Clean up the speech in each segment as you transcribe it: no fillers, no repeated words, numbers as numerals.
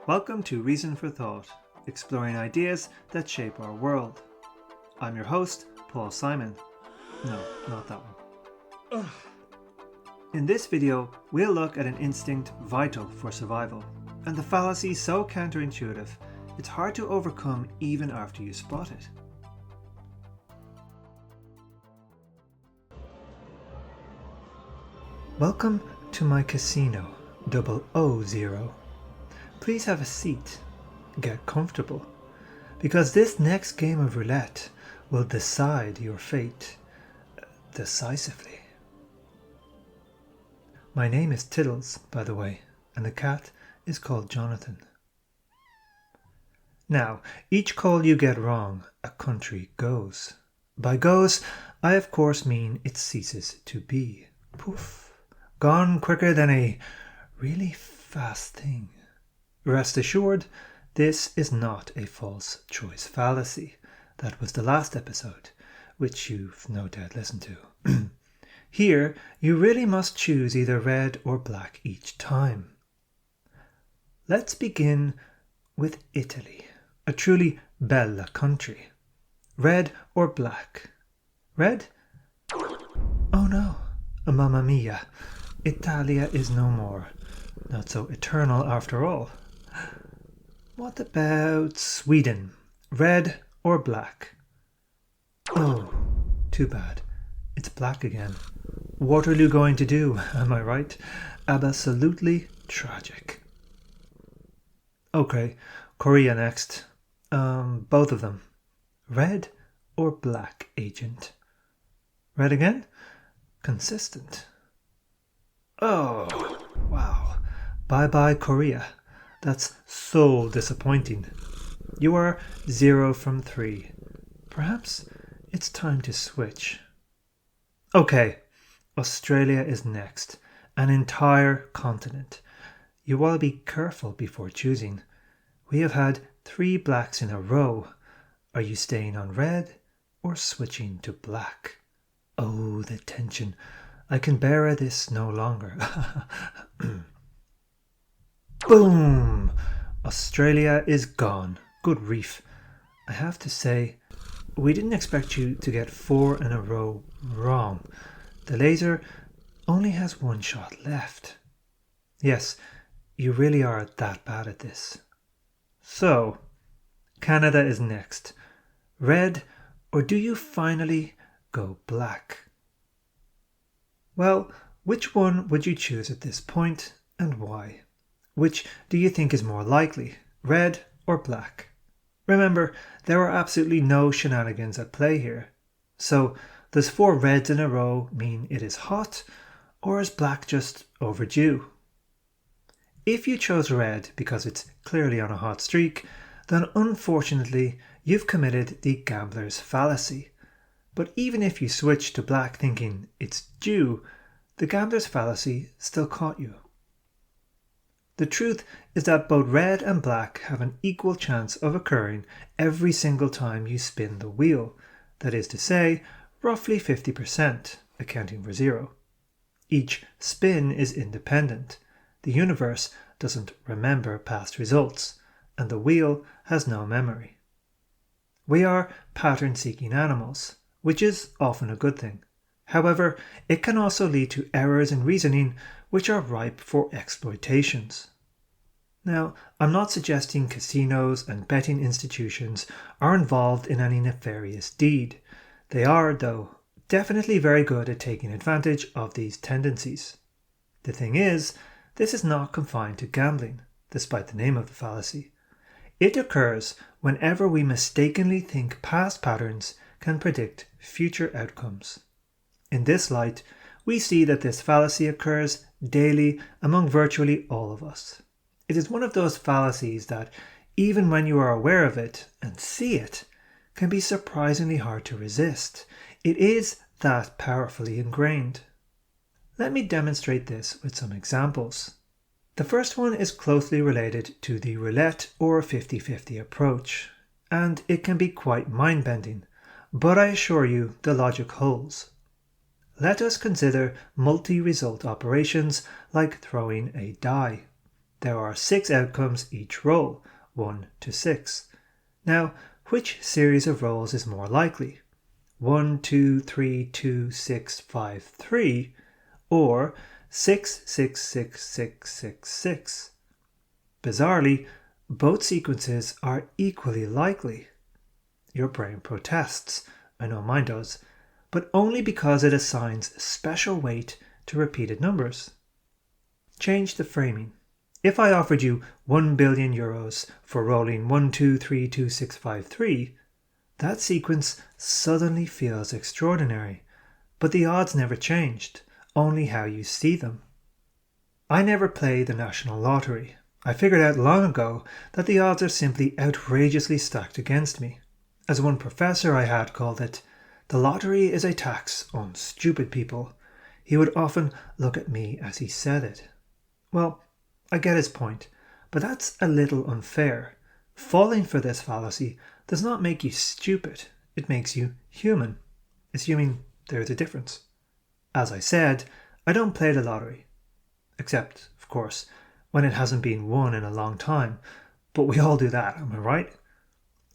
Welcome to Reason for Thought, exploring ideas that shape our world. I'm your host, Paul Simon. No, not that one. In this video, we'll look at an instinct vital for survival, and the fallacy so counterintuitive, it's hard to overcome even after you spot it. Welcome to my casino, 000. Please have a seat, get comfortable, because this next game of roulette will decide your fate decisively. My name is Tiddles, by the way, and the cat is called Jonathan. Now, each call you get wrong, a country goes. By goes, I of course mean it ceases to be. Poof, gone quicker than a really fast thing. Rest assured, this is not a false choice fallacy. That was the last episode, which you've no doubt listened to. Here, you really must choose either red or black each time. Let's begin with Italy, a truly bella country. Red or black? Red? Oh no, mamma mia, Italia is no more. Not so eternal after all. What about Sweden? Red or black? Oh, too bad. It's black again. Waterloo going to do, am I right? Absolutely tragic. Okay, Korea next. Both of them. Red or black, agent? Red again? Consistent. Oh, wow. Bye-bye, Korea. That's so disappointing. You are 0 from 3. Perhaps it's time to switch. Okay, Australia is next. An entire continent. You want to be careful before choosing. We have had 3 blacks in a row. Are you staying on red or switching to black? Oh, the tension. I can bear this no longer. Boom! Australia is gone. Good grief. I have to say, we didn't expect you to get 4 in a row wrong. The laser only has 1 shot left. Yes, you really are that bad at this. So, Canada is next. Red, or do you finally go black? Well, which one would you choose at this point, and why? Which do you think is more likely, red or black? Remember, there are absolutely no shenanigans at play here. So, does 4 reds in a row mean it is hot, or is black just overdue? If you chose red because it's clearly on a hot streak, then unfortunately you've committed the gambler's fallacy. But even if you switch to black thinking it's due, the gambler's fallacy still caught you. The truth is that both red and black have an equal chance of occurring every single time you spin the wheel. That is to say, roughly 50%, accounting for 0. Each spin is independent. The universe doesn't remember past results, and the wheel has no memory. We are pattern-seeking animals, which is often a good thing. However, it can also lead to errors in reasoning which are ripe for exploitations. Now, I'm not suggesting casinos and betting institutions are involved in any nefarious deed. They are, though, definitely very good at taking advantage of these tendencies. The thing is, this is not confined to gambling, despite the name of the fallacy. It occurs whenever we mistakenly think past patterns can predict future outcomes. In this light, we see that this fallacy occurs daily among virtually all of us. It is one of those fallacies that, even when you are aware of it and see it, can be surprisingly hard to resist. It is that powerfully ingrained. Let me demonstrate this with some examples. The first one is closely related to the roulette or 50-50 approach, and it can be quite mind-bending, but I assure you the logic holds. Let us consider multi-result operations like throwing a die. There are 6 outcomes each roll, 1 to 6. Now, which series of rolls is more likely? 1, 2, 3, 2, 6, 5, 3, or 6, 6, 6, 6, 6, 6? Bizarrely, both sequences are equally likely. Your brain protests, I know mine does, but only because it assigns special weight to repeated numbers. Change the framing. If I offered you 1 billion euros for rolling 1, 2, 3, 2, 6, 5, 3, that sequence suddenly feels extraordinary, but the odds never changed, only how you see them. I never play the national lottery. I figured out long ago that the odds are simply outrageously stacked against me. As one professor I had called it, the lottery is a tax on stupid people. He would often look at me as he said it. Well, I get his point, but that's a little unfair. Falling for this fallacy does not make you stupid, it makes you human, assuming there's a difference. As I said, I don't play the lottery. Except, of course, when it hasn't been won in a long time. But we all do that, am I right?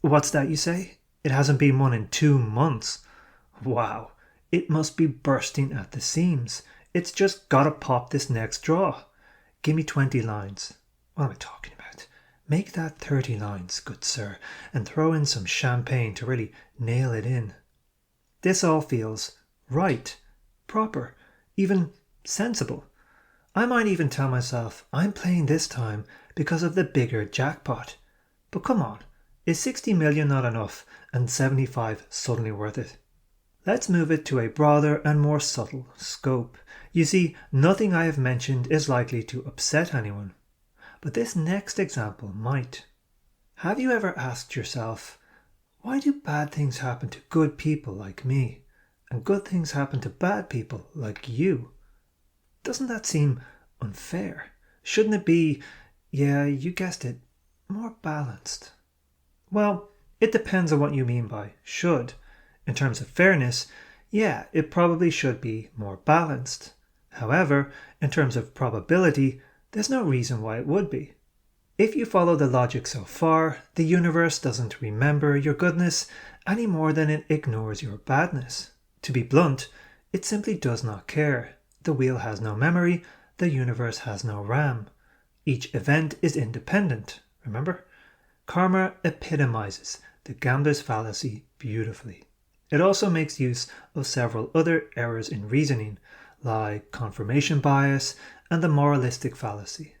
What's that you say? It hasn't been won in 2 months. Wow, it must be bursting at the seams. It's just gotta pop this next draw. Give me 20 lines. What am I talking about? Make that 30 lines, good sir, and throw in some champagne to really nail it in. This all feels right, proper, even sensible. I might even tell myself I'm playing this time because of the bigger jackpot. But come on, is 60 million not enough and 75 suddenly worth it? Let's move it to a broader and more subtle scope. You see, nothing I have mentioned is likely to upset anyone. But this next example might. Have you ever asked yourself, why do bad things happen to good people like me, and good things happen to bad people like you? Doesn't that seem unfair? Shouldn't it be, yeah, you guessed it, more balanced? Well, it depends on what you mean by should. In terms of fairness, yeah, it probably should be more balanced. However, in terms of probability, there's no reason why it would be. If you follow the logic so far, the universe doesn't remember your goodness any more than it ignores your badness. To be blunt, it simply does not care. The wheel has no memory, the universe has no RAM. Each event is independent, remember? Karma epitomizes the gambler's fallacy beautifully. It also makes use of several other errors in reasoning, like confirmation bias and the moralistic fallacy.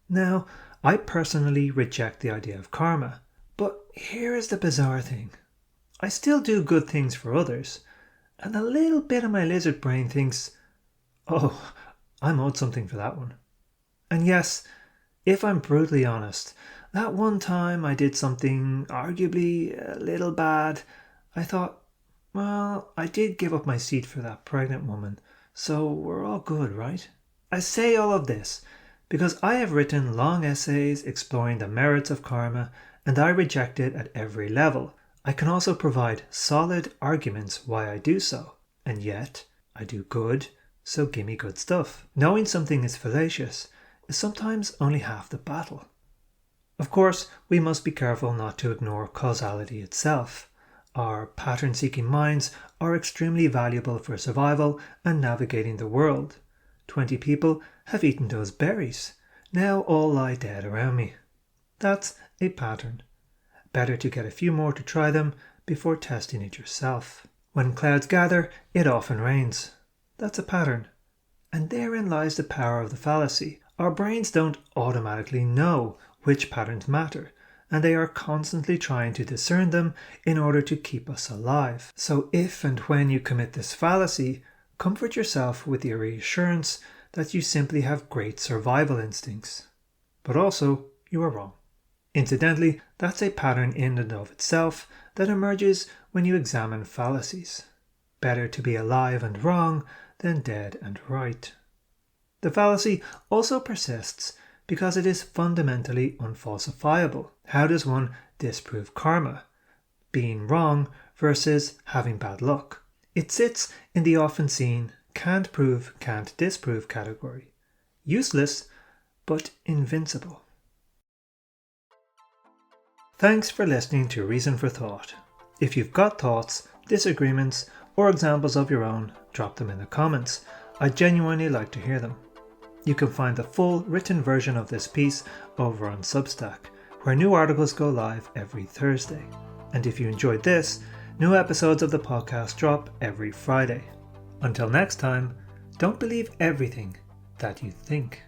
Now, I personally reject the idea of karma, but here is the bizarre thing. I still do good things for others, and a little bit of my lizard brain thinks, oh, I'm owed something for that one. And yes, if I'm brutally honest, that one time I did something arguably a little bad, I thought, well, I did give up my seat for that pregnant woman, so we're all good, right? I say all of this because I have written long essays exploring the merits of karma, and I reject it at every level. I can also provide solid arguments why I do so, and yet I do good, so give me good stuff. Knowing something is fallacious is sometimes only half the battle. Of course, we must be careful not to ignore causality itself. Our pattern-seeking minds are extremely valuable for survival and navigating the world. 20 people have eaten those berries. Now all lie dead around me. That's a pattern. Better to get a few more to try them before testing it yourself. When clouds gather, it often rains. That's a pattern. And therein lies the power of the fallacy. Our brains don't automatically know which patterns matter, and they are constantly trying to discern them in order to keep us alive. So if and when you commit this fallacy, comfort yourself with the reassurance that you simply have great survival instincts. But also, you are wrong. Incidentally, that's a pattern in and of itself that emerges when you examine fallacies. Better to be alive and wrong than dead and right. The fallacy also persists because it is fundamentally unfalsifiable. How does one disprove karma? Being wrong versus having bad luck. It sits in the often seen can't prove, can't disprove category. Useless, but invincible. Thanks for listening to Reason for Thought. If you've got thoughts, disagreements, or examples of your own, drop them in the comments. I'd genuinely like to hear them. You can find the full written version of this piece over on Substack, where new articles go live every Thursday. And if you enjoyed this, new episodes of the podcast drop every Friday. Until next time, don't believe everything that you think.